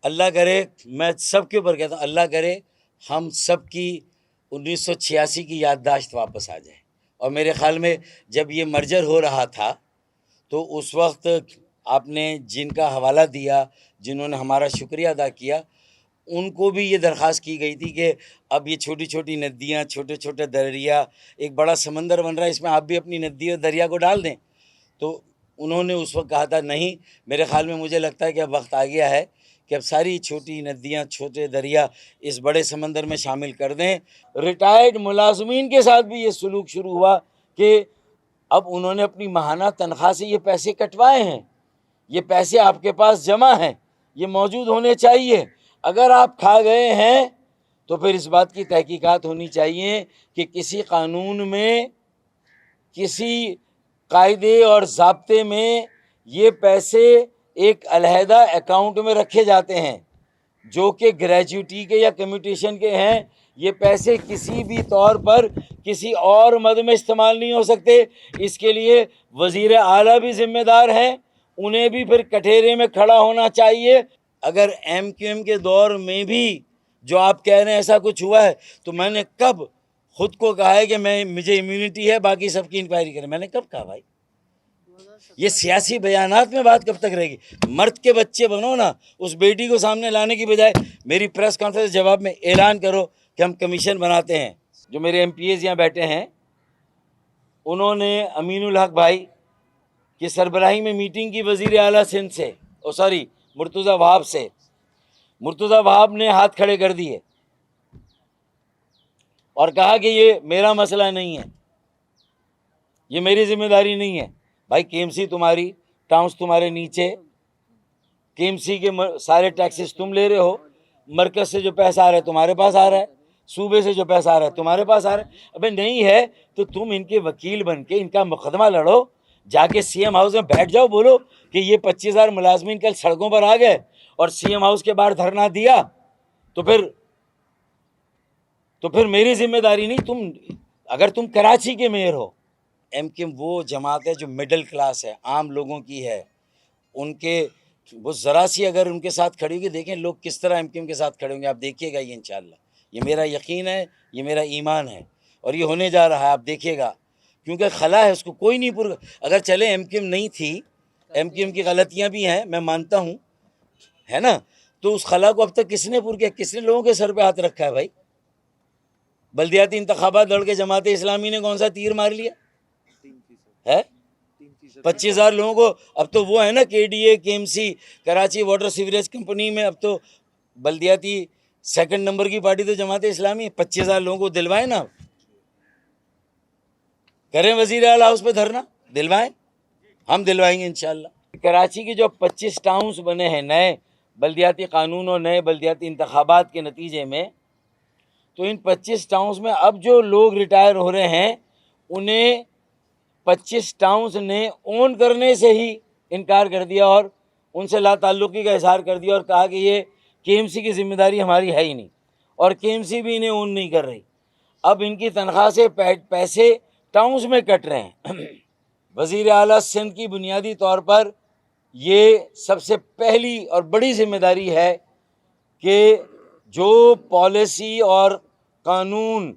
اللہ کرے، میں سب کے اوپر کہتا ہوں، اللہ کرے ہم سب کی 1986 کی یادداشت واپس آ جائے. اور میرے خیال میں جب یہ مرجر ہو رہا تھا تو اس وقت آپ نے جن کا حوالہ دیا، جنہوں نے ہمارا شکریہ ادا کیا، ان کو بھی یہ درخواست کی گئی تھی کہ اب یہ چھوٹی چھوٹی ندیاں، چھوٹے چھوٹے دریا، ایک بڑا سمندر بن رہا ہے، اس میں آپ بھی اپنی ندی اور دریا کو ڈال دیں. تو انہوں نے اس وقت کہا تھا نہیں. میرے خیال میں مجھے لگتا ہے کہ اب وقت آ گیا ہے کہ اب ساری چھوٹی ندیاں، چھوٹے دریا اس بڑے سمندر میں شامل کر دیں. ریٹائرڈ ملازمین کے ساتھ بھی یہ سلوک شروع ہوا کہ اب انہوں نے اپنی ماہانہ تنخواہ سے یہ پیسے کٹوائے ہیں، یہ پیسے آپ کے پاس جمع ہیں، یہ موجود ہونے چاہیے. اگر آپ کھا گئے ہیں تو پھر اس بات کی تحقیقات ہونی چاہیے کہ کسی قانون میں، کسی قاعدے اور ضابطے میں یہ پیسے ایک علیحدہ اکاؤنٹ میں رکھے جاتے ہیں جو کہ گریجوٹی کے یا کمیوٹیشن کے ہیں. یہ پیسے کسی بھی طور پر کسی اور مد میں استعمال نہیں ہو سکتے. اس کے لیے وزیر اعلیٰ بھی ذمہ دار ہیں، انہیں بھی پھر کٹہرے میں کھڑا ہونا چاہیے. اگر ایم کیو ایم کے دور میں بھی جو آپ کہہ رہے ہیں ایسا کچھ ہوا ہے تو میں نے کب خود کو کہا ہے کہ مجھے امیونٹی ہے، باقی سب کی انکوائری کریں؟ میں نے کب کہا بھائی؟ یہ سیاسی بیانات میں بات کب تک رہے گی؟ مرد کے بچے بنو نا. اس بیٹی کو سامنے لانے کی بجائے میری پریس کانفرنس جواب میں اعلان کرو کہ ہم کمیشن بناتے ہیں. جو میرے ایم پی ایز یہاں بیٹھے ہیں، انہوں نے امین الحق بھائی کی سربراہی میں میٹنگ کی وزیر اعلیٰ سندھ سے، مرتضی وہاب سے. مرتضی وہاب نے ہاتھ کھڑے کر دیے اور کہا کہ یہ میرا مسئلہ نہیں ہے، یہ میری ذمہ داری نہیں ہے. بھائی کے ایم سی تمہاری، ٹاؤنس تمہارے نیچے، کے ایم سی کے سارے ٹیکسز تم لے رہے ہو، مرکز سے جو پیسہ آ رہا ہے تمہارے پاس آ رہا ہے، صوبے سے جو پیسہ آ رہا ہے تمہارے پاس آ رہا ہے. ابے نہیں ہے تو تم ان کے وکیل بن کے ان کا مقدمہ لڑو، جا کے سی ایم ہاؤس میں بیٹھ جاؤ، بولو کہ یہ 25,000 ملازمین کل سڑکوں پر آ گئے اور سی ایم ہاؤس کے باہر دھرنا دیا تو پھر میری ذمہ داری نہیں. اگر تم کراچی کے میئر ہو، ایم کیو ایم وہ جماعت ہے جو مڈل کلاس ہے، عام لوگوں کی ہے. ان کے وہ ذرا سی اگر ان کے ساتھ کھڑی ہوگی، دیکھیں لوگ کس طرح ایم کیو ایم کے ساتھ کھڑے ہوں گے. آپ دیکھیے گا یہ انشاءاللہ، یہ میرا یقین ہے، یہ میرا ایمان ہے، اور یہ ہونے جا رہا ہے. آپ دیکھیے گا، کیونکہ خلا ہے، اس کو کوئی نہیں اگر چلے ایم کیو ایم نہیں تھی، ایم کیو ایم کی غلطیاں بھی ہیں، میں مانتا ہوں، ہے نا، تو اس خلا کو اب تک کس نے پور کیا؟ کس نے لوگوں کے سر پہ ہاتھ رکھا ہے بھائی؟ بلدیاتی انتخابات لڑ کے جماعت اسلامی نے کون سا تیر مار لیا ہے؟ 25,000 لوگوں کو. اب تو وہ ہے نا کے D A, K M C, Karachi water sewerage company میں اب تو بلدیاتی سیکنڈ نمبر کی پارٹی تو جماعت اسلامی. 25,000 لوگوں کو دلوائیں نا، کریں وزیر اعلیٰ ہاؤس پہ دھرنا، دلوائیں، ہم دلوائیں گے انشاءاللہ. کراچی کی جو 25 ٹاؤنز بنے ہیں نئے بلدیاتی قانون اور نئے بلدیاتی انتخابات کے نتیجے میں، تو ان 25 ٹاؤنز میں اب جو لوگ ریٹائر ہو رہے ہیں انہیں 25 ٹاؤنز نے اون کرنے سے ہی انکار کر دیا اور ان سے لا تعلقی کا اظہار کر دیا اور کہا کہ یہ کے ایم سی کی ذمہ داری ہماری ہے ہی نہیں، اور کے ایم سی بھی انہیں اون نہیں کر رہی. اب ان کی تنخواہ سے پیسے ٹاؤنز میں کٹ رہے ہیں. وزیر اعلیٰ سندھ کی بنیادی طور پر یہ سب سے پہلی اور بڑی ذمہ داری ہے کہ جو پالیسی اور قانون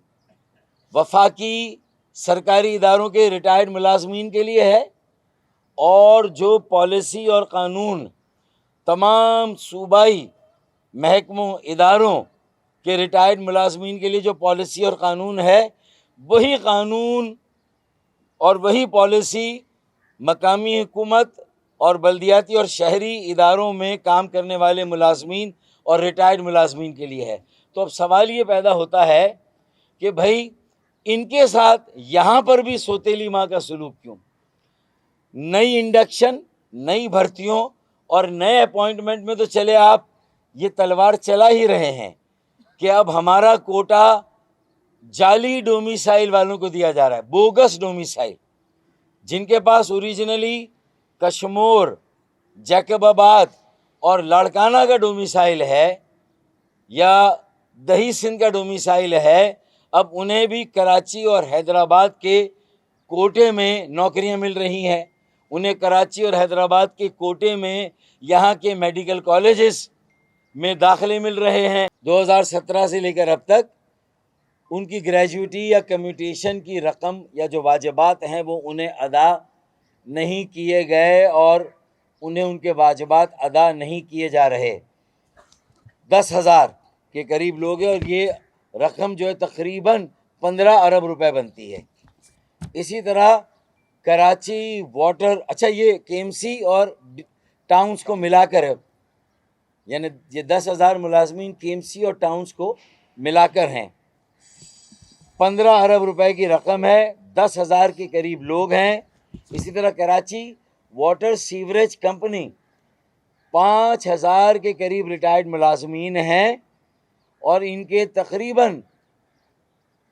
وفاقی سرکاری اداروں کے ریٹائرڈ ملازمین کے لیے ہے، اور جو پالیسی اور قانون تمام صوبائی محکموں، اداروں کے ریٹائرڈ ملازمین کے لیے جو پالیسی اور قانون ہے، وہی قانون اور وہی پالیسی مقامی حکومت اور بلدیاتی اور شہری اداروں میں کام کرنے والے ملازمین اور ریٹائرڈ ملازمین کے لیے ہے. تو اب سوال یہ پیدا ہوتا ہے کہ بھائی ان کے ساتھ یہاں پر بھی سوتیلی ماں کا سلوک کیوں؟ نئی انڈکشن، نئی بھرتیوں اور نئے اپوائنٹمنٹ میں تو چلے آپ یہ تلوار چلا ہی رہے ہیں کہ اب ہمارا کوٹا جعلی ڈومیسائل والوں کو دیا جا رہا ہے، بوگس ڈومیسائل، جن کے پاس اوریجنلی کشمور، جیکب آباد اور لاڑکانہ کا ڈومیسائل ہے یا دہی سندھ کا ڈومیسائل ہے. اب انہیں بھی کراچی اور حیدرآباد کے کوٹے میں نوکریاں مل رہی ہیں. انہیں کراچی اور حیدرآباد کے کوٹے میں یہاں کے میڈیکل کالجز میں داخلے مل رہے ہیں. 2017 سے لے کر اب تک ان کی گریجویٹی یا کمیوٹیشن کی رقم یا جو واجبات ہیں وہ انہیں ادا نہیں کیے گئے اور انہیں ان کے واجبات ادا نہیں کیے جا رہے. 10,000 کے قریب لوگ ہیں اور یہ رقم جو ہے تقریباً 15 ارب روپے بنتی ہے. اسی طرح کراچی واٹر، اچھا یہ کے ایم سی اور ٹاؤنز کو ملا کر ہے، یعنی یہ 10,000 ملازمین کے ایم سی اور ٹاؤنز کو ملا کر ہیں. 15 ارب روپے کی رقم ہے، 10,000 کے قریب لوگ ہیں. اسی طرح کراچی واٹر سیوریج کمپنی 5,000 کے قریب ریٹائرڈ ملازمین ہیں اور ان کے تقریباً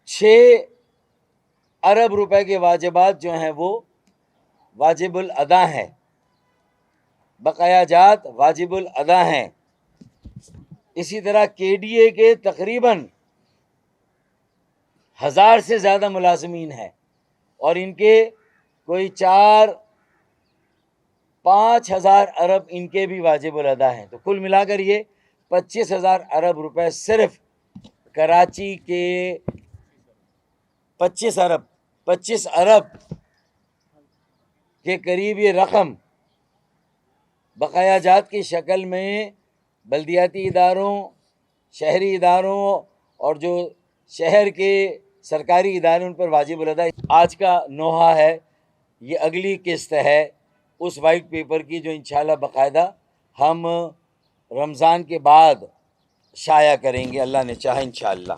6 ارب روپے کے واجبات جو ہیں وہ واجب الادا ہیں، بقایا جات واجب الادا ہیں. اسی طرح کے ڈی اے کے تقریباً 1,000 سے زیادہ ملازمین ہیں اور ان کے کوئی 5,000 ارب ان کے بھی واجب الادا ہیں. تو کل ملا کر یہ 25,000 ارب روپے صرف کراچی کے 25 ارب کے قریب یہ رقم بقایا جات کی شکل میں بلدیاتی اداروں، شہری اداروں اور جو شہر کے سرکاری ادارے ان پر واجب الادا. آج کا نوحہ ہے، یہ اگلی قسط ہے اس وائٹ پیپر کی جو انشاءاللہ باقاعدہ ہم رمضان کے بعد شائع کریں گے، اللہ نے چاہا انشاءاللہ.